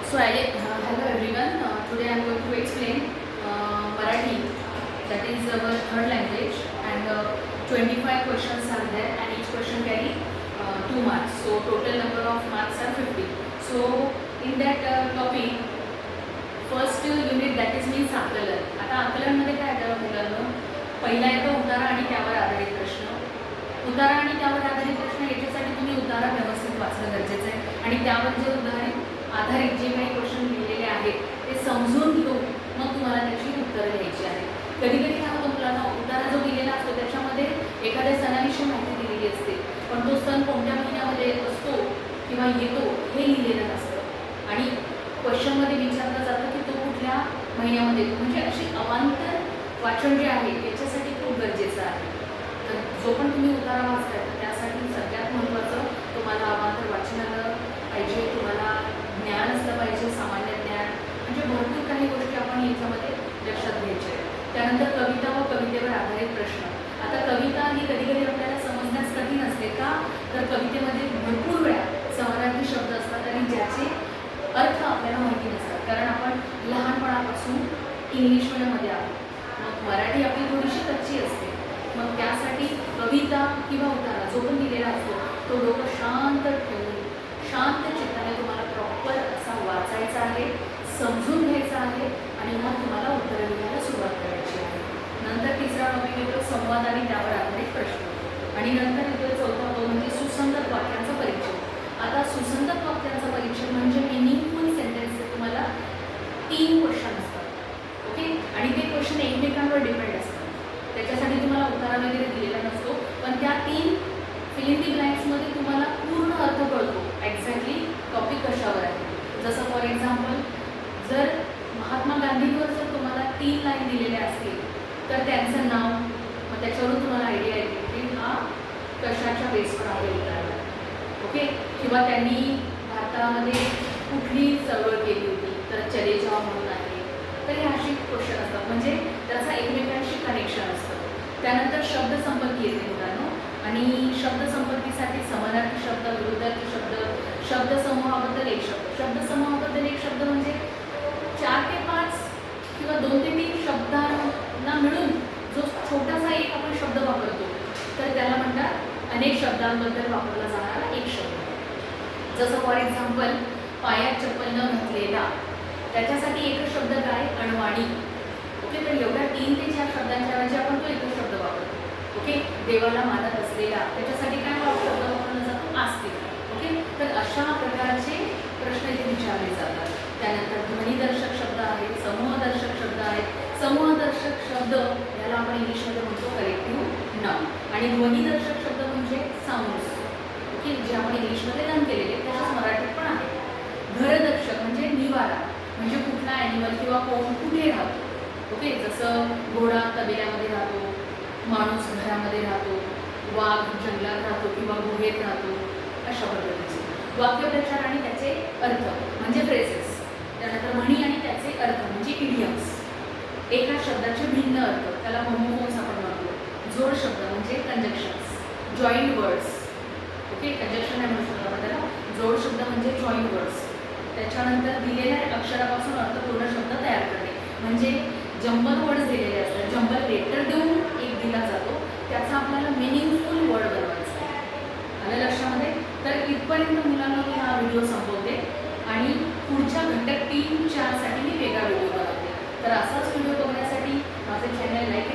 Hello everyone. Today I am going to explain Marathi, that is our third language, and 25 questions are there, and each question carry 2 marks. So total number of marks are 50. So in that topic, first unit that is means आकलन. आता आकलनमध्ये काय येतं मुलांनो, पहिला येतो उतारा आणि त्यावर आधारित प्रश्न. उतारा आणि त्यावर आधारित प्रश्न याच्यासाठी तुम्ही उतारा व्यवस्थित वाचणं गरजेचं आहे आणि त्यावर जे उदाहरण आधारित जे काही क्वेश्चन लिहिलेले आहेत ते समजून घेऊन मग तुम्हाला त्याची उत्तरं द्यायची आहेत. कधी कधी काय होतं मुलांना, उतारा जो दिलेला असतो त्याच्यामध्ये एखाद्या सणाविषयी माहिती दिलेली असते, पण तो सण कोणत्या महिन्यामध्ये असतो किंवा येतो हे लिहिलेलं नसतं आणि क्वेश्चनमध्ये विचारलं जातं की तो कुठल्या महिन्यामध्ये येतो. म्हणजे अशी अवांतर वाचन जे आहे याच्यासाठी खूप गरजेचं आहे. तर जो पण तुम्ही उतारा वाचताय तर त्यासाठी सगळ्यात महत्त्वाचं तुम्हाला अवांतर वाचन आलं पाहिजे, तुम्हाला ज्ञान असलं पाहिजे, सामान्य ज्ञान. म्हणजे भरपूर काही गोष्टी आपण याच्यामध्ये लक्षात घ्यायच्या आहेत. त्यानंतर कविता व कवितेवर आधारित प्रश्न. आता कविता ही कधी कधी आपल्याला समजण्यास कठीण असते का, तर कवितेमध्ये भरपूर वेळा समानार्थी शब्द असतात आणि ज्याचे अर्थ आपल्याला माहिती नसतात, कारण आपण लहानपणापासून इंग्लिश मीडियममध्ये आहोत. मग मराठी आपली थोडीशी कच्ची असते. मग त्यासाठी कविता किंवा उतारा जो पण दिलेला असतो तो डोकं शांत ठेवून शांत चित्ताने तुम्हाला प्रॉपर असा वाचायचा आहे, समजून घ्यायचा आहे आणि मग तुम्हाला उत्तर लिहायला सुरुवात करायची आहे. नंतर तिसरा टॉपिक येतो संवाद आणि त्यावर आधारित प्रश्न आणि नंतर येतो चौथा तो म्हणजे सुसंगत वाक्यांचा परिचय. आता सुसंगत वाक्यांचा परिचय म्हणजे मिनिंगफुल सेंटेन्स. तुम्हाला 3 क्वेश्चन असतात, ओके, आणि ते क्वेश्चन एकमेकांवर डिपेंड असतात. त्याच्यासाठी तुम्हाला उतारा वगैरे दिलेला नसतो, पण त्या 3 फिल इन दी ब्लँक्समध्ये तुम्हाला पूर्ण अर्थ कळतो एक्झॅक्टली टॉपिक कशावर आहे. जसं फॉर एक्झाम्पल, जर महात्मा गांधींवर जर तुम्हाला 3 लाईन दिलेल्या असतील तर त्यांचं नाव, मग त्याच्यावरून तुम्हाला आयडिया येते की हा कशाच्या बेसवर आहे उतारा, ओके. किंवा त्यांनी भारतामध्ये कुठली चळवळ केली होती तर चले जाव म्हणून आहे. तर हे अशी क्वेश्चन असतात, म्हणजे त्याचा एकमेकांशी कनेक्शन असतं. त्यानंतर शब्दसंपत्ती येते मुलांनो, आणि शब्दसंपत्तीसाठी समानार्थी शब्द, विरुद्धार्थी शब्द, शब्दसमूहाबद्दल एक शब्द. शब्दसमूहाबद्दल एक शब्द म्हणजे 4 ते 5 किंवा 2 ते 3 शब्दांना मिळून जो छोटासा एक आपण शब्द वापरतो तर त्याला म्हणतात अनेक शब्दांबद्दल वापरला जाणारा एक शब्द. जसं फॉर एक्झाम्पल, पायात चप्पल न घातलेला, त्याच्यासाठी एकच शब्द काय, अणवाणी, ओके. तर एवढ्या 3 ते 4 शब्दांच्या ऐवजी आपण तो एकच शब्द वापरतो, ओके. देवाला मानत असलेला, त्याच्यासाठी काय शब्द वापरला जातो, आस्तिक, ओके. तर अशा प्रकारचे प्रश्न इथे विचारले जातात. त्यानंतर ध्वनिदर्शक शब्द आहेत, समूहदर्शक शब्द आहेत. समूहदर्शक शब्द याला आपण इंग्लिशमध्ये म्हणतो कलेक्टिव्ह नाउन, आणि ध्वनिदर्शक शब्द म्हणजे साऊंड्स, ओके, जे आपण इंग्लिशमध्ये लर्न केलेले तसेच मराठीत पण आहे. घरदर्शक म्हणजे निवारा, म्हणजे कुठला ॲनिमल किंवा कोण कुठे राहतो, ओके. जसं घोडा तबेल्यामध्ये राहतो, माणूस घरामध्ये राहतो, वाघ जंगलात राहतो किंवा गुहेत राहतो, अशा पद्धतीचे. वाक्यप्रचार आणि त्याचे अर्थ म्हणजे फ्रेजेस. त्यानंतर म्हणी आणि त्याचे अर्थ म्हणजे इडियम्स. एका शब्दाचे भिन्न अर्थ त्याला होमोफोन्स आपण म्हणतो. जोड शब्द म्हणजे कंजक्शन्स, जॉईंट वर्ड्स, ओके. कंजक्शन नाही म्हणू शकतो आपण त्याला, जोड शब्द म्हणजे जॉईंट वर्ड्स. त्याच्यानंतर दिलेल्या अक्षरापासून अर्थपूर्ण शब्द तयार करणे, म्हणजे जंबल वर्ड्स दिलेले असतात, जंबल लेटर देऊन एक दिला जातो, त्याचा आपल्याला मिनिंगफुल वर्ड बनवायचा आहे. आलं लक्षामध्ये? तर इथपर्यंत मुलांना मी हा व्हिडिओ संपवते आणि पुढच्या घटक 3-4 साठी मी वेगळा व्हिडिओ बनवते. तर असाच व्हिडिओ बघण्यासाठी माझे चॅनल लाईक